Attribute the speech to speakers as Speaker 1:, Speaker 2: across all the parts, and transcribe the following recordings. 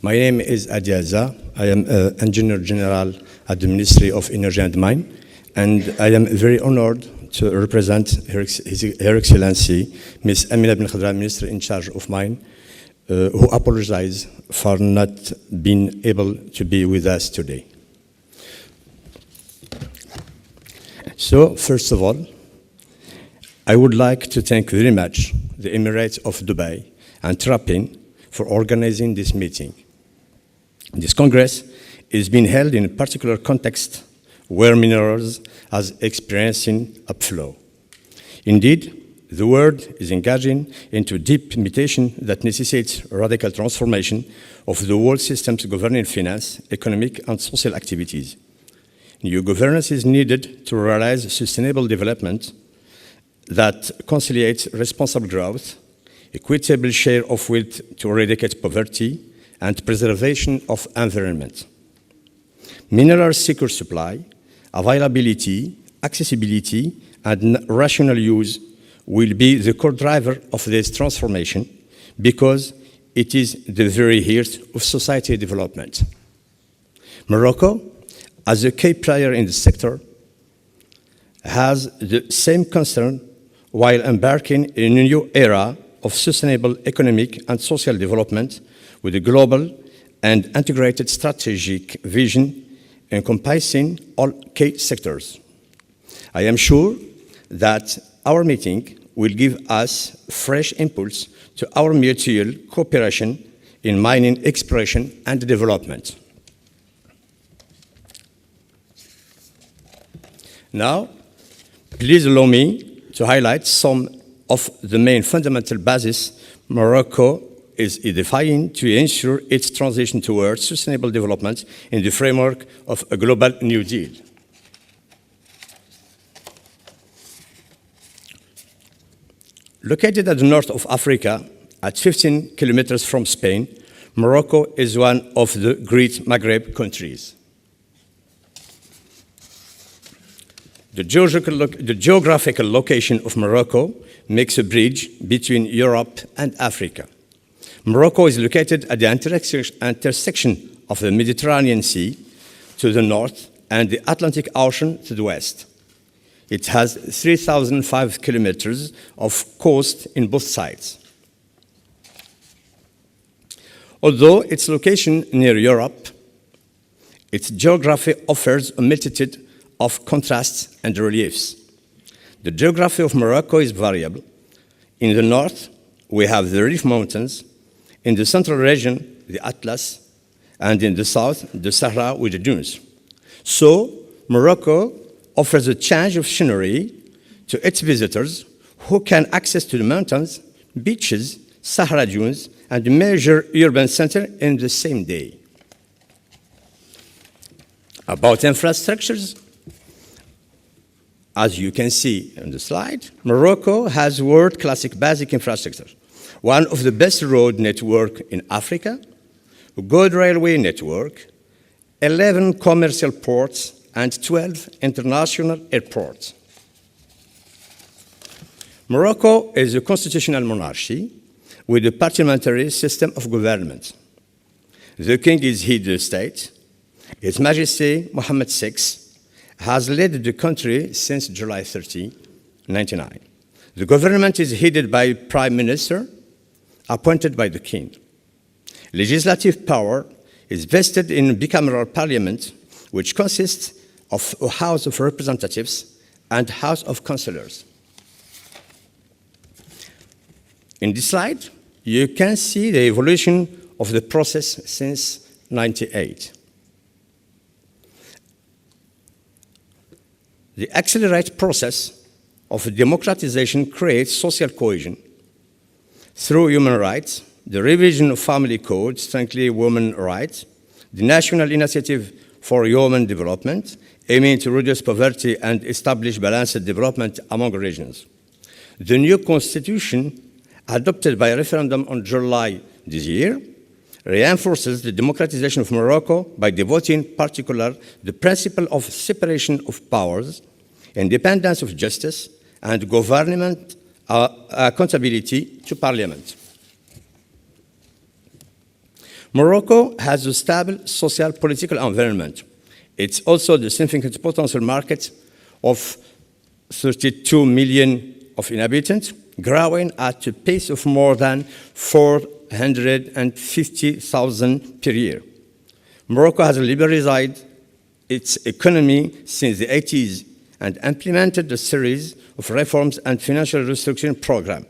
Speaker 1: My name is Addi Azza. I am Engineer General at the Ministry of Energy and Mine, and I am very honored to represent Her Excellency Ms. Amina bin Khadra, Minister in charge of Mine, who apologize for not being able to be with us today. So, first of all, I would like to thank very much the Emirates of Dubai and Trappin for organizing this meeting. This Congress is being held in a particular context where minerals are experiencing upflow. Indeed, the world is engaging into deep mutation that necessitates radical transformation of the world systems governing finance, economic, and social activities. New governance is needed to realize sustainable development that conciliates responsible growth, equitable share of wealth to eradicate poverty, and preservation of environment. Mineral secure supply, availability, accessibility, and rational use will be the core driver of this transformation because it is the very heart of society development. Morocco, as a key player in the sector, has the same concern while embarking in a new era of sustainable economic and social development with a global and integrated strategic vision encompassing all key sectors. I am sure that our meeting will give us fresh impulse to our mutual cooperation in mining exploration and development. Now, please allow me to highlight some of the main fundamental bases Morocco is identifying to ensure its transition towards sustainable development in the framework of a global New Deal. Located at the north of Africa, at 15 kilometers from Spain, Morocco is one of the great Maghreb countries. The geographical location of Morocco makes a bridge between Europe and Africa. Morocco is located at the intersection of the Mediterranean Sea to the north and the Atlantic Ocean to the west. It has 3,005 kilometers of coast in both sides. Although its location near Europe, its geography offers a multitude of contrasts and reliefs. The geography of Morocco is variable. In the north, we have the Rif Mountains, in the central region, the Atlas, and in the south, the Sahara with the dunes. So, Morocco offers a change of scenery to its visitors who can access to the mountains, beaches, Sahara dunes, and major urban center in the same day. About infrastructures, as you can see on the slide, Morocco has world-class basic infrastructure, one of the best road network in Africa, a good railway network, 11 commercial ports, and 12 international airports. Morocco is a constitutional monarchy with a parliamentary system of government. The king is head of the state. His Majesty Mohammed VI has led the country since July 30, 1999. The government is headed by a prime minister appointed by the king. Legislative power is vested in a bicameral parliament, which consists of a House of Representatives and House of Councillors. In this slide, you can see the evolution of the process since 1998. The accelerated process of democratization creates social cohesion through human rights, the revision of family code, strengthening women's rights, the National Initiative for Human Development, aiming to reduce poverty and establish balanced development among regions. The new constitution, adopted by referendum on July this year, reinforces the democratization of Morocco by devoting in particular the principle of separation of powers, independence of justice, and government accountability to parliament. Morocco has a stable social political environment. It's also the significant potential market of 32 million of inhabitants, growing at a pace of more than 450,000 per year. Morocco has liberalized its economy since the 80s and implemented a series of reforms and financial restructuring programs.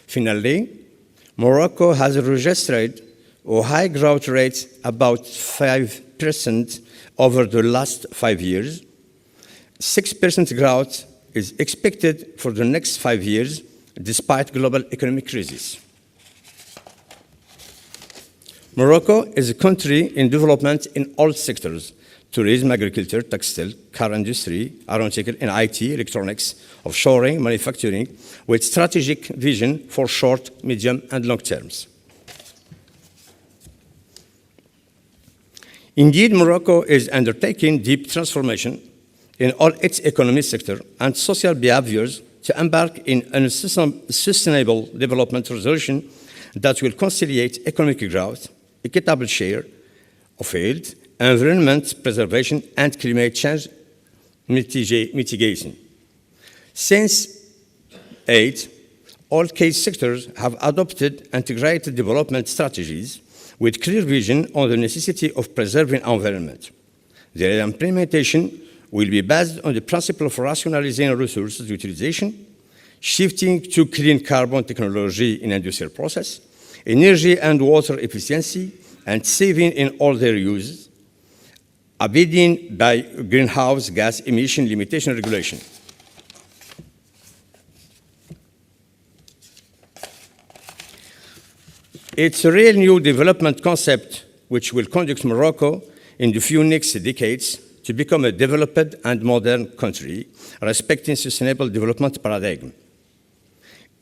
Speaker 1: Finally, Morocco has registered a high growth rate, about 5% over the last 5 years. 6% growth is expected for the next 5 years, despite global economic crisis. Morocco is a country in development in all sectors: tourism, agriculture, textile, car industry, aeronautical, and IT, electronics, offshoring, manufacturing, with strategic vision for short, medium, and long terms. Indeed, Morocco is undertaking deep transformation in all its economic sector and social behaviors to embark in a sustainable development resolution that will conciliate economic growth, equitable share of yield, environment preservation, and climate change mitigation. Since 2008, all key sectors have adopted integrated development strategies with clear vision on the necessity of preserving environment. Their implementation will be based on the principle of rationalizing resources utilization, shifting to clean carbon technology in industrial process, energy and water efficiency, and saving in all their uses, abiding by greenhouse gas emission limitation regulation. It's a real new development concept which will conduct Morocco in the few next decades to become a developed and modern country, respecting sustainable development paradigm.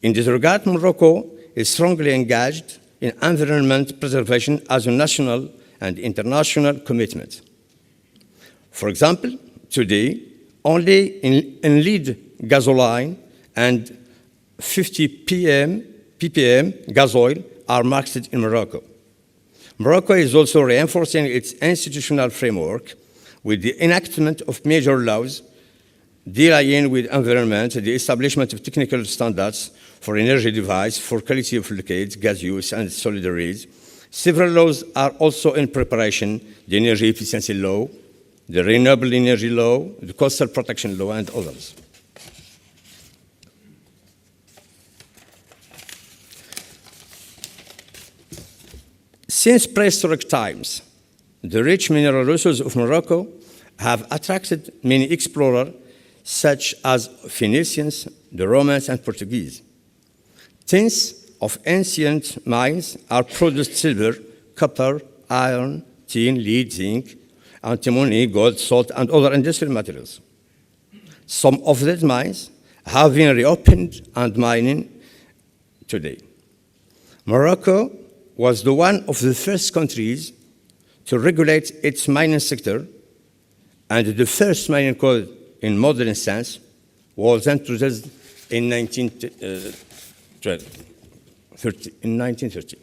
Speaker 1: In this regard, Morocco is strongly engaged in environment preservation as a national and international commitment. For example, today, only in lead gasoline and 50 ppm gas oil are marketed in Morocco. Morocco is also reinforcing its institutional framework with the enactment of major laws dealing with environment, the establishment of technical standards for energy device, for quality of liquids, gas use, and solid waste. Several laws are also in preparation: the energy efficiency law, the renewable energy law, the coastal protection law, and others. Since prehistoric times, the rich mineral resources of Morocco have attracted many explorers, such as Phoenicians, the Romans, and Portuguese. Tens of ancient mines are produced silver, copper, iron, tin, lead, zinc, antimony, gold, salt, and other industrial materials. Some of these mines have been reopened and mining today. Morocco was one of the first countries to regulate its mining sector, and the first mining code in modern sense was introduced in 1930.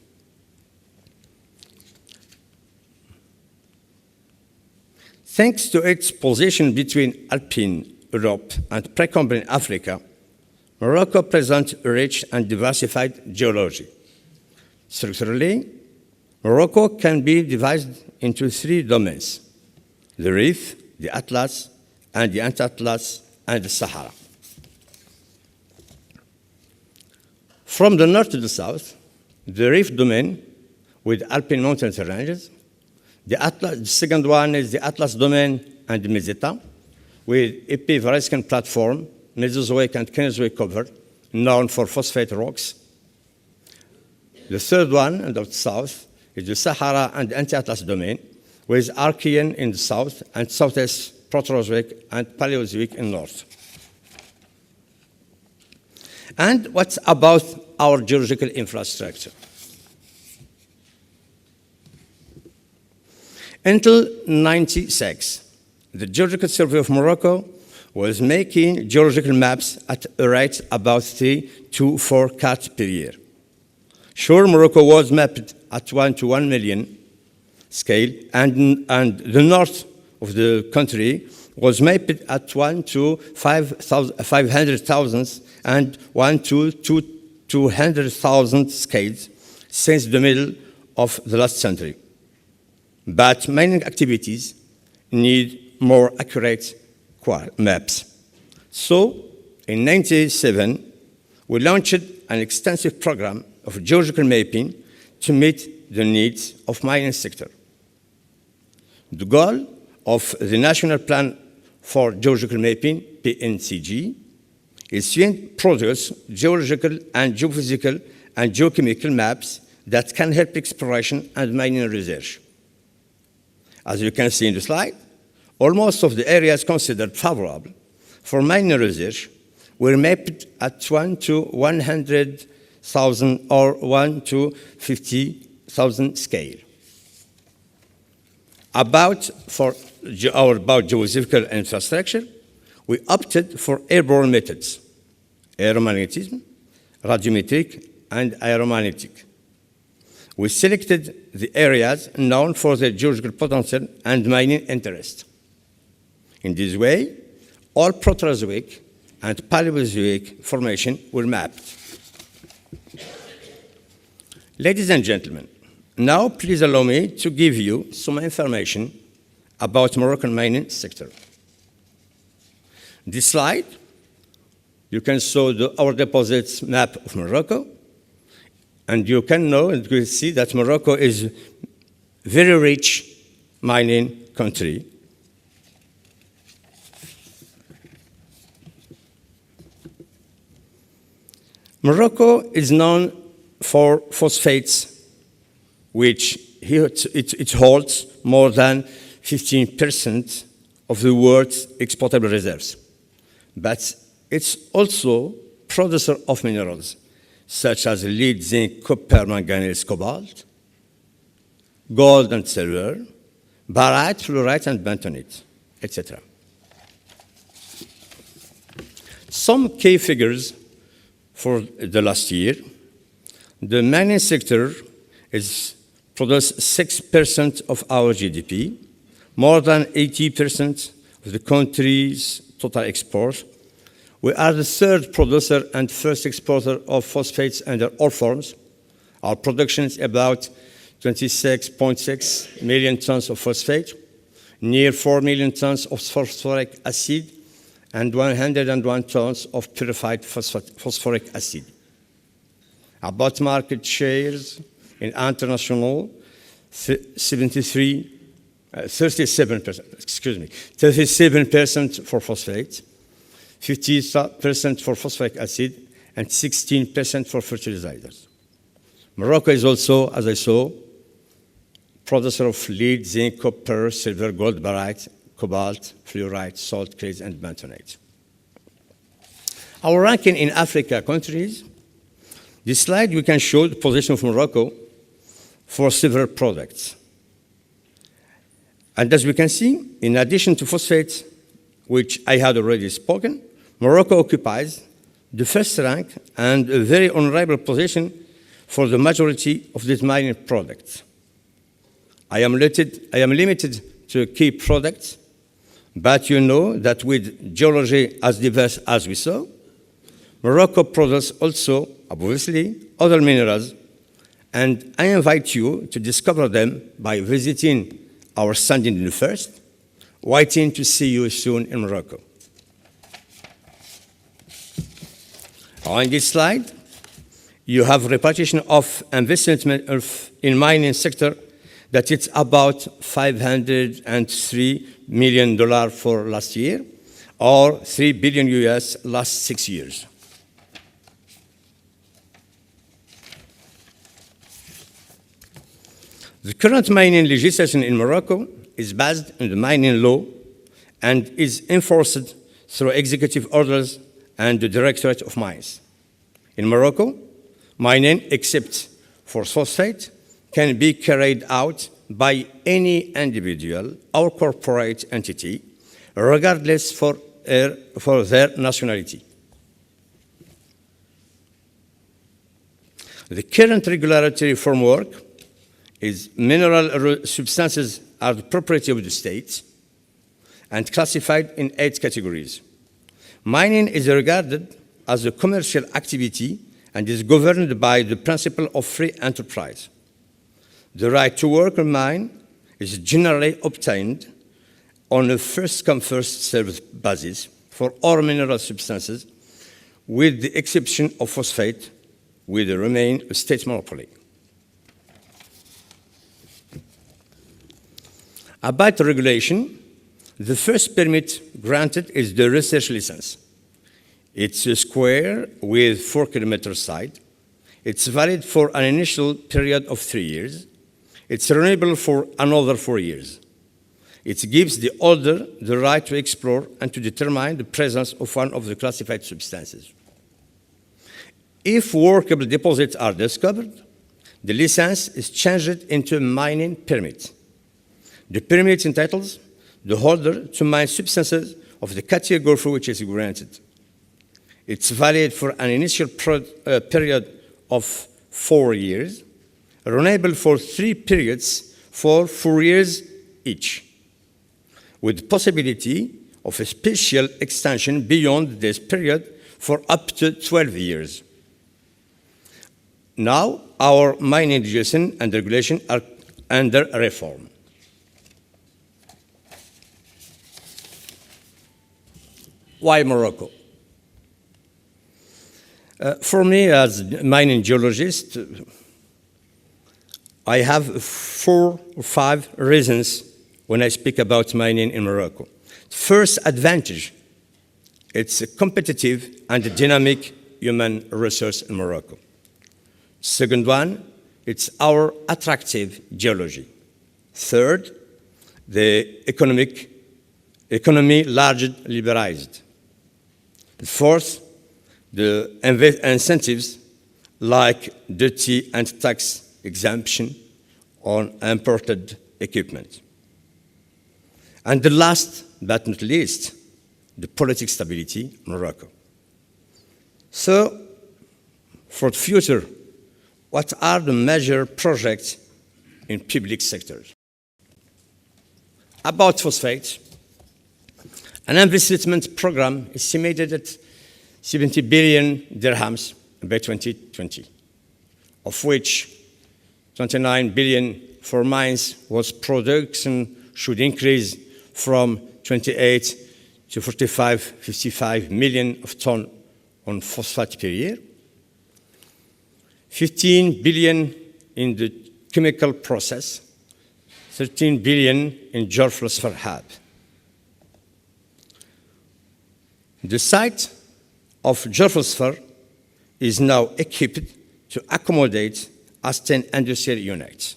Speaker 1: Thanks to its position between Alpine Europe and Precambrian Africa, Morocco presents a rich and diversified geology. Structurally, Morocco can be divided into 3 domains: the Reef, the Atlas, and the Anti-Atlas, and the Sahara. From the north to the south, the Reef domain with Alpine mountain ranges. The second one is the Atlas domain and the Meseta, with Epivarescan platform, Mesozoic and Cainozoic cover, known for phosphate rocks. The third one, in the south, is the Sahara and Anti-Atlas domain, with Archean in the south and Southeast Proterozoic and Paleozoic in north. And what about our geological infrastructure? Until 1996, the Geological Survey of Morocco was making geological maps at a rate about 3 to 4 cards per year. Sure, Morocco was mapped
Speaker 2: at 1 to 1 million scale, and the north of the country was mapped at 1 to 500,000 and 1 to 200,000 scales since the middle of the last century. But mining activities need more accurate maps. So, in 1997, we launched an extensive program of geological mapping to meet the needs of mining sector. The goal of the National Plan for Geological Mapping, PNCG, is to produce geological and geophysical and geochemical maps that can help exploration and mining research. As you can see in the slide, almost of the areas considered favorable for mining research were mapped at 1 to 100,000 or 1 to 50,000 scale. About geophysical infrastructure, we opted for airborne methods, aeromagnetism, radiometric, and aeromagnetic. We selected the areas known for their geological potential and mining interest. In this way, all Proterozoic and Paleozoic formations were mapped. Ladies and gentlemen, now please allow me to give you some information about Moroccan mining sector. This slide, you can see our deposits map of Morocco, and you can know and you see that Morocco is very rich mining country. Morocco is known for phosphates, which it holds more than 15% of the world's exportable reserves. But it's also producer of minerals, such as lead, zinc, copper, manganese, cobalt, gold and silver, barite, fluorite, and bentonite, etc. Some key figures for the last year. The mining sector produced 6% of our GDP, more than 80% of the country's total export. We are the third producer and first exporter of phosphates under all forms. Our production is about 26.6 million tons of phosphate, near 4 million tons of phosphoric acid, and 101 tons of purified phosphoric acid. About market shares in international, 37% for phosphate, 50% for phosphoric acid, and 16% for fertilizers. Morocco is also, as I saw, producer of lead, zinc, copper, silver, gold, barite, cobalt, fluorite, salt, clays, and bentonite. Our ranking in Africa countries. This slide, we can show the position of Morocco for several products. And as we can see, in addition to phosphates, which I had already spoken, Morocco occupies the first rank and a very honorable position for the majority of these mining products. I am limited to key products, but you know that with geology as diverse as we saw, Morocco produces also, obviously, other minerals, and I invite you to discover them by visiting our stand in the first, waiting to see you soon in Morocco. On this slide, you have repartition of investment in mining sector that it's about $503 million for last year, or $3 billion US last 6 years. The current mining legislation in Morocco is based on the mining law and is enforced through executive orders and the Directorate of Mines. In Morocco, mining, except for phosphate, can be carried out by any individual or corporate entity, regardless for their nationality. The current regulatory framework is mineral substances are the property of the state and classified in 8 categories. Mining is regarded as a commercial activity and is governed by the principle of free enterprise. The right to work in mine is generally obtained on a first-come, first-served basis for all mineral substances, with the exception of phosphate, which remain a state monopoly. About regulation, the first permit granted is the research license. It's a square with 4 kilometers side. It's valid for an initial period of 3 years. It's renewable for another 4 years. It gives the holder the right to explore and to determine the presence of one of the classified substances. If workable deposits are discovered, the license is changed into a mining permit. The permit entitles the holder to mine substances of the category for which it is granted. It's valid for an initial period of 4 years, renewable for 3 periods for 4 years each, with possibility of a special extension beyond this period for up to 12 years. Now, our mining legislation and regulation are under reform. Why Morocco? For me, as mining geologist, I have 4 or 5 reasons when I speak about mining in Morocco. First advantage, it's a competitive and dynamic human resource in Morocco. Second one, it's our attractive geology. Third, the economy largely liberalized. Fourth, the incentives like duty and tax exemption on imported equipment. And the last but not least, the political stability in Morocco. So, for the future, what are the major projects in public sectors? About phosphate, an investment program estimated at 70 billion dirhams by 2020, of which 29 billion for mines, was production should increase from 28 to 55 million of ton on phosphate per year. 15 billion in the chemical process, 13 billion in geophosphate hub. The site of geophosphate is now equipped to accommodate as 10 industrial units.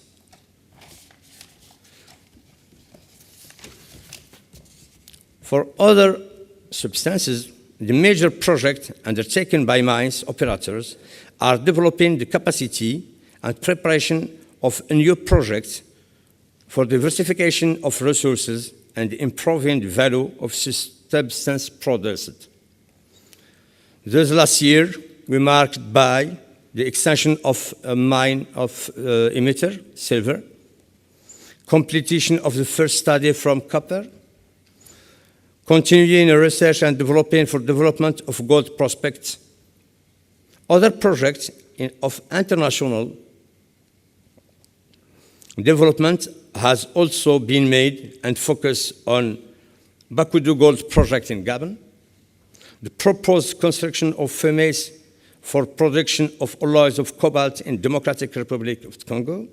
Speaker 2: For other substances, the major projects undertaken by mines operators are developing the capacity and preparation of a new project for diversification of resources and improving the value of substance produced. This last year, we marked by the extension of a mine of emitter, silver, completion of the first study from copper, continuing research and developing for development of gold prospects. Other projects of international development has also been made and focus on Bakudu Gold Project in Gabon, the proposed construction of furnace for production of alloys of cobalt in Democratic Republic of Congo,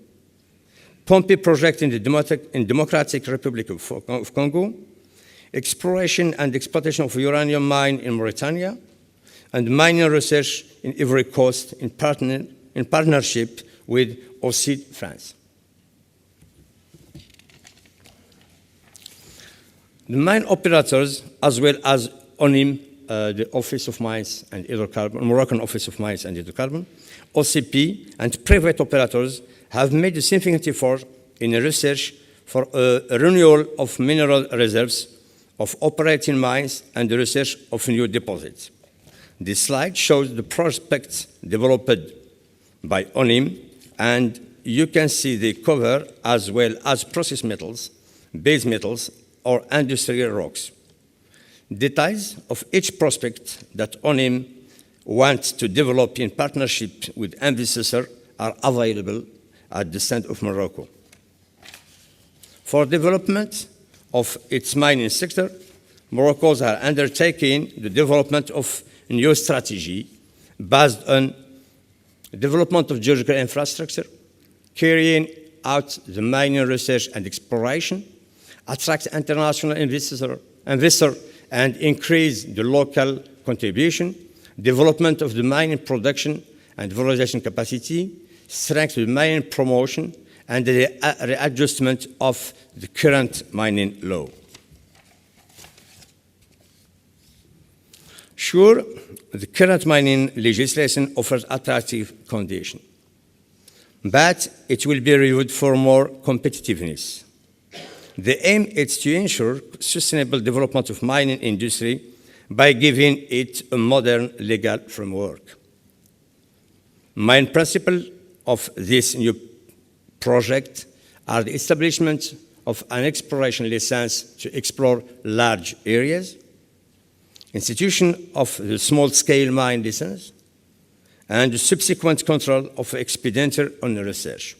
Speaker 2: Pompey Project in the Democratic Republic of Congo, exploration and exploitation of uranium mine in Mauritania, and mining research in Ivory Coast in partnership with OCID France. The mine operators, as well as ONIM, the Office of Mines and Hydrocarbons, Moroccan Office of Mines and Hydrocarbons, OCP, and private operators have made a significant effort in research for a renewal of mineral reserves, of operating mines, and the research of new deposits. This slide shows the prospects developed by ONIM and you can see they cover as well as precious metals, base metals, or industrial rocks. Details of each prospect that ONIM wants to develop in partnership with investors are available at the stand of Morocco. For development of its mining sector, Morocco is undertaking the development of a new strategy based on development of geological infrastructure, carrying out the mining research and exploration, attract international investors, and increase the local contribution, development of the mining production and valorization capacity, strengthen the mining promotion, and the readjustment of the current mining law. Sure, the current mining legislation offers attractive conditions, but it will be reviewed for more competitiveness. The aim is to ensure sustainable development of mining industry by giving it a modern legal framework. Main principles of this new project are the establishment of an exploration license to explore large areas, institution of the small-scale mine license, and the subsequent control of expenditure on research.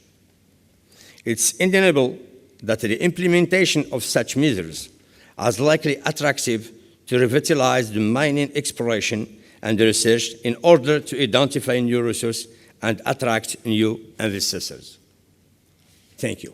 Speaker 2: It's undeniable that the implementation of such measures is likely attractive to revitalize the mining exploration and research in order to identify new resources and attract new investors. Thank you.